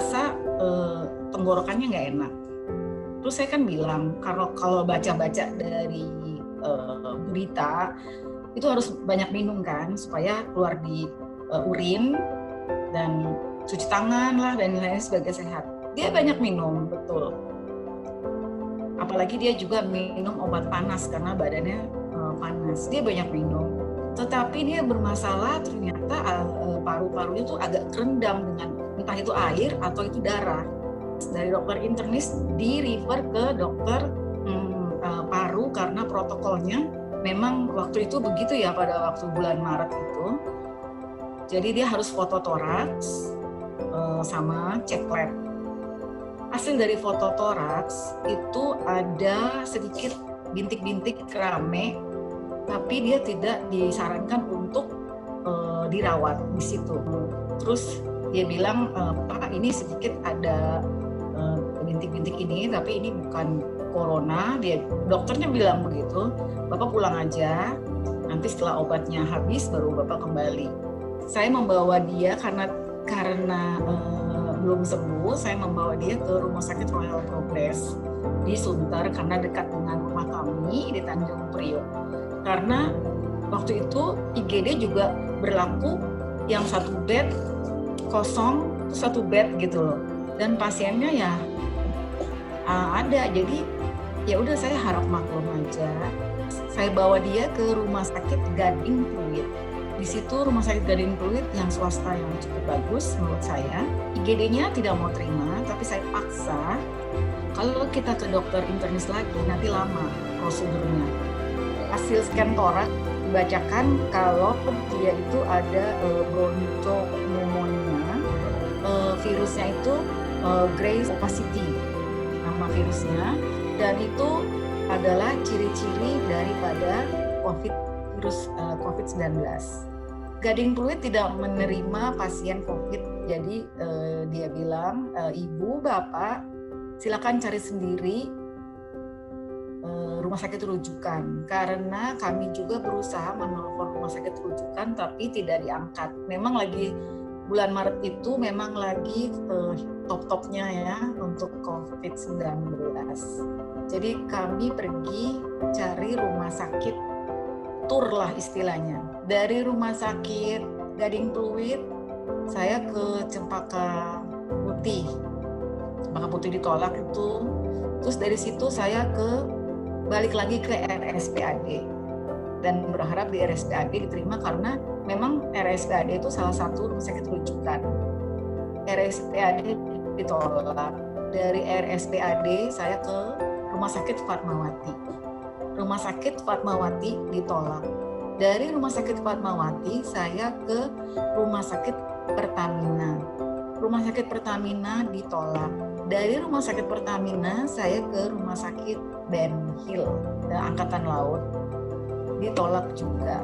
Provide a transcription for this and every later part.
merasa tenggorokannya nggak enak. Terus saya kan bilang, kalau baca-baca dari berita, itu harus banyak minum kan, supaya keluar di urin, dan cuci tangan lah, dan lain-lain sebagai sehat. Dia banyak minum, betul. Apalagi dia juga minum obat panas, karena badannya panas. Dia banyak minum. Tetapi dia bermasalah, ternyata paru-parunya tuh agak kerendam dengan entah itu air atau itu darah. Dari dokter internis di-refer ke dokter paru, karena protokolnya memang waktu itu begitu ya, pada waktu bulan Maret itu. Jadi dia harus foto toraks sama cek lab. Hasil dari foto toraks itu ada sedikit bintik-bintik rame, tapi dia tidak disarankan untuk dirawat di situ. Terus dia bilang, Pak, ini sedikit ada bintik-bintik ini, tapi ini bukan corona. Dokternya bilang begitu, Bapak pulang aja, nanti setelah obatnya habis baru Bapak kembali. Saya membawa dia karena belum sembuh, saya membawa dia ke Rumah Sakit Royal Progress di Sunter, karena dekat dengan rumah kami di Tanjung Priok. Karena waktu itu IGD juga berlaku yang satu bed kosong, satu bed gitu loh, dan pasiennya ya ada. Jadi ya udah, saya harap maklum aja. Saya bawa dia ke Rumah Sakit Gading Pluit. Di situ Rumah Sakit Gading Pluit yang swasta yang cukup bagus menurut saya. IGD-nya tidak mau terima, tapi saya paksa. Kalau kita ke dokter internis lagi, nanti lama prosedurnya. Hasil scan toraks dibacakan kalau dia itu ada bronchopneumonia. Virusnya itu Graves opacity, nama virusnya, dan itu adalah ciri-ciri daripada virus COVID-19. Gading Pluit tidak menerima pasien COVID, jadi dia bilang, Ibu, Bapak, silakan cari sendiri rumah sakit rujukan, karena kami juga berusaha menelpon rumah sakit rujukan tapi tidak diangkat. Memang lagi bulan Maret itu memang lagi top-topnya ya untuk COVID-19. Jadi kami pergi cari rumah sakit tur lah istilahnya. Dari Rumah Sakit Gading Pluit saya ke Cempaka Putih. Cempaka Putih ditolak itu. Terus dari situ saya balik lagi ke RSPAD, dan berharap di RSPAD diterima, karena memang RSPAD itu salah satu rumah sakit rujukan. RSPAD ditolak. Dari RSPAD saya ke Rumah Sakit Fatmawati. Rumah Sakit Fatmawati ditolak. Dari Rumah Sakit Fatmawati saya ke Rumah Sakit Pertamina. Rumah Sakit Pertamina ditolak. Dari Rumah Sakit Pertamina saya ke Rumah Sakit Ben Hill, Angkatan Laut, ditolak juga.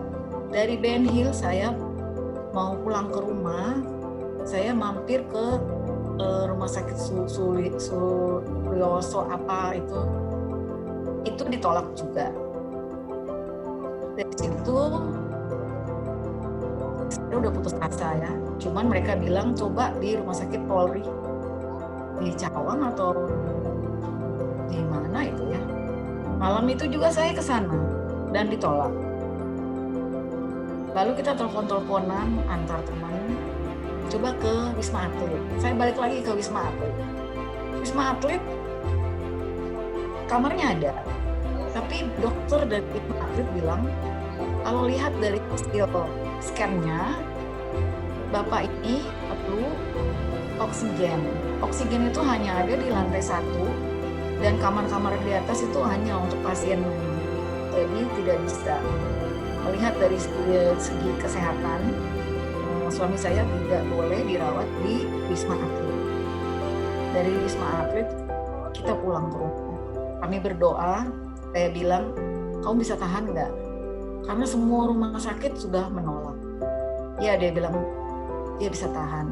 Dari Ben Hill saya mau pulang ke rumah, saya mampir ke Rumah Sakit Suryoso apa itu ditolak juga. Dari situ saya udah putus asa ya, cuman mereka bilang coba di Rumah Sakit Polri di Cawang atau di mana itu ya. Malam itu juga saya ke sana dan ditolak. Lalu kita telepon-teleponan antar teman, coba ke Wisma Atlet. Saya balik lagi ke Wisma Atlet. Wisma Atlet kamarnya ada, tapi dokter dari Wisma Atlet bilang kalau lihat dari hasil scan-nya, Bapak ini perlu oksigen. Oksigen itu hanya ada di lantai 1, dan kamar-kamar di atas itu hanya untuk pasien mandiri. Jadi tidak bisa. Melihat dari segi kesehatan, suami saya tidak boleh dirawat di Wisma Atlet. Dari Wisma Atlet kita pulang ke rumah. Kami berdoa, saya bilang, kamu bisa tahan nggak? Karena semua rumah sakit sudah menolak. Ya, dia bilang, dia bisa tahan.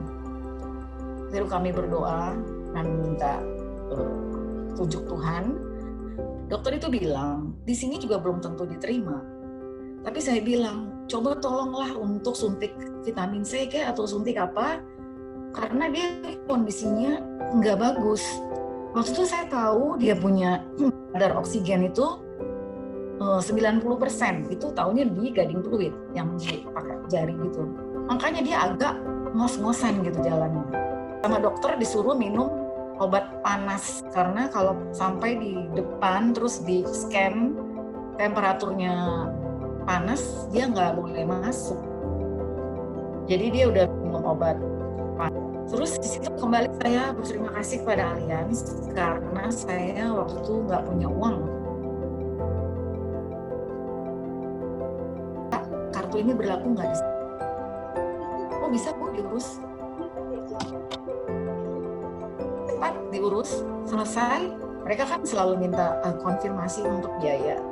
Lalu kami berdoa dan minta tunjuk Tuhan. Dokter itu bilang, di sini juga belum tentu diterima. Tapi saya bilang, coba tolonglah untuk suntik vitamin C atau suntik apa, karena dia kondisinya nggak bagus. Waktu itu saya tahu dia punya kadar oksigen itu 90%, itu tahunya di gading peluit yang pakai jari gitu. Makanya dia agak ngos-ngosan gitu jalannya. Sama dokter disuruh minum obat panas, karena kalau sampai di depan terus di scan temperaturnya panas, dia nggak boleh masuk. Jadi dia udah minum obat panas. Terus di situ kembali saya berterima kasih kepada Allianz, karena saya waktu itu nggak punya uang. Kartu ini berlaku nggak di sini? Oh bisa Bu diurus. Cepat diurus, selesai. Mereka kan selalu minta konfirmasi untuk biaya.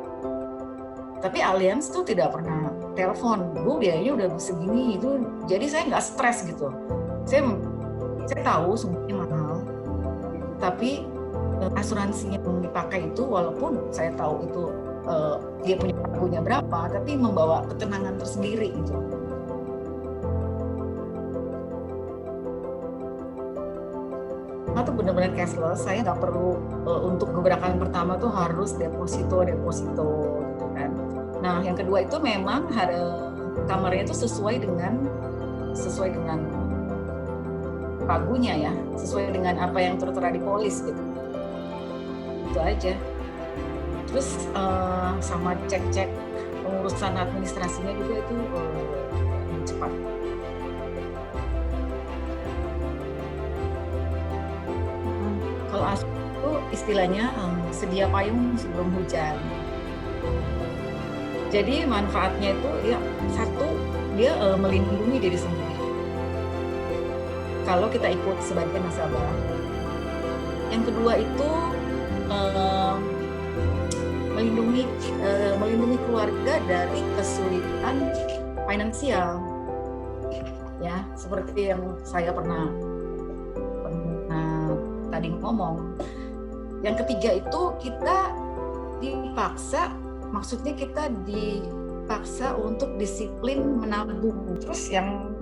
Tapi Allianz tuh tidak pernah telepon, Bu biayanya udah segini itu. Jadi saya nggak stres gitu. Saya tahu semuanya mahal, tapi asuransi yang dipakai itu walaupun saya tahu itu dia punya pagunya berapa, tapi membawa ketenangan tersendiri gitu. Itu benar-benar cashless, saya nggak perlu untuk gebrakan pertama tuh harus deposito gitu kan. Nah yang kedua itu memang kamarnya itu sesuai dengan pagunya ya, sesuai dengan apa yang tertera di polis gitu. Itu aja. Terus sama cek-cek pengurusan administrasinya juga itu cepat. Kalau asuransi itu istilahnya sedia payung sebelum hujan. Jadi manfaatnya itu ya satu, dia melindungi diri sendiri kalau kita ikut sebagai nasabah. Yang kedua itu melindungi keluarga dari kesulitan finansial. Ya, seperti yang saya pernah tadi ngomong. Yang ketiga itu kita dipaksa untuk disiplin menabung. Terus yang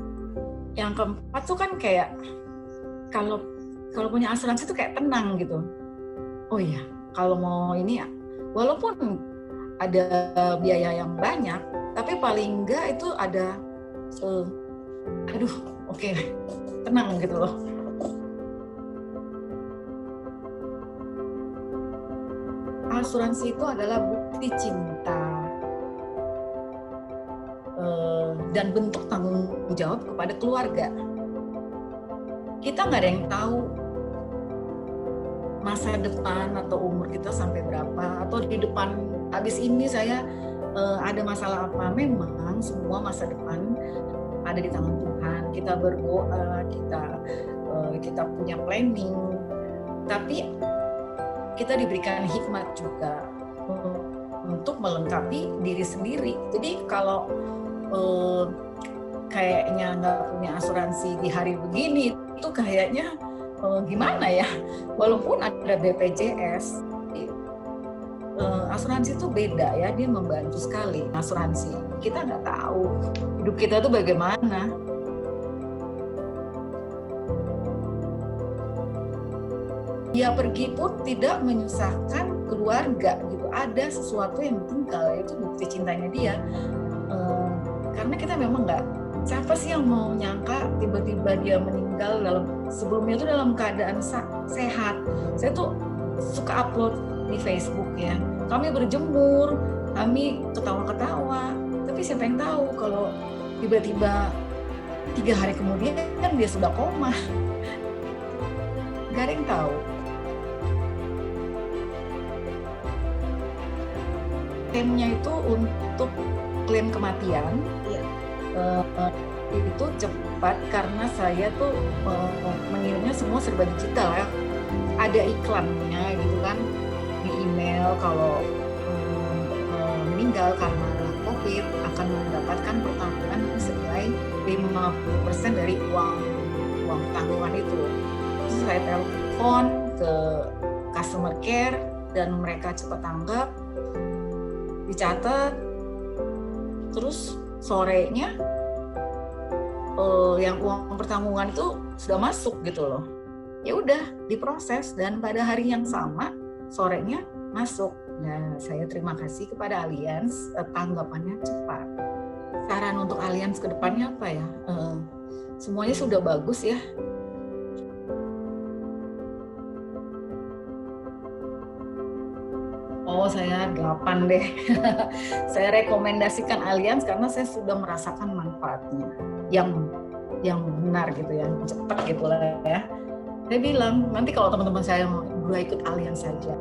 keempat tuh kan kayak kalau punya asuransi tuh kayak tenang gitu. Oh iya, kalau mau ini ya, walaupun ada biaya yang banyak, tapi paling enggak itu ada oke, tenang gitu loh. Asuransi itu adalah bukti cinta dan bentuk tanggung jawab kepada keluarga. Kita nggak ada yang tahu masa depan atau umur kita sampai berapa, atau di depan habis ini saya ada masalah apa. Memang semua masa depan ada di tangan Tuhan. Kita berdoa, kita punya planning, tapi kita diberikan hikmat juga untuk melengkapi diri sendiri. Jadi kalau kayaknya nggak punya asuransi di hari begini, itu kayaknya gimana ya? Walaupun ada BPJS, asuransi itu beda ya, dia membantu sekali. Asuransi kita nggak tahu hidup kita tuh bagaimana. Dia pergi pun tidak menyusahkan keluarga gitu. Ada sesuatu yang tinggal, yaitu bukti cintanya dia. Karena kita memang nggak, siapa sih yang mau nyangka tiba-tiba dia meninggal sebelumnya itu dalam keadaan sehat. Saya tuh suka upload di Facebook ya. Kami berjemur, kami ketawa-ketawa. Tapi siapa yang tahu kalau tiba-tiba 3 hari kemudian kan dia sudah koma. Gak ada yang tahu. Klaimnya itu untuk klaim kematian, itu cepat karena saya tuh mengirimnya semua serba digital ya. Ada iklannya gitu kan di email, kalau meninggal karena COVID akan mendapatkan pertanggungan senilai 50% dari uang tanggungan itu. Terus saya telepon ke customer care dan mereka cepat tanggap, dicatat. Terus sorenya yang uang pertanggungan itu sudah masuk gitu loh. Ya udah diproses dan pada hari yang sama sorenya masuk. Nah, saya terima kasih kepada Allianz, tanggapannya cepat. Saran untuk Allianz ke depannya apa ya? Semuanya sudah bagus ya. Oh, saya 8 deh. Saya rekomendasikan Allianz karena saya sudah merasakan manfaatnya. Yang benar gitu ya, cepat gitu lah ya. Saya bilang, nanti kalau teman-teman saya mau ikut Allianz saja.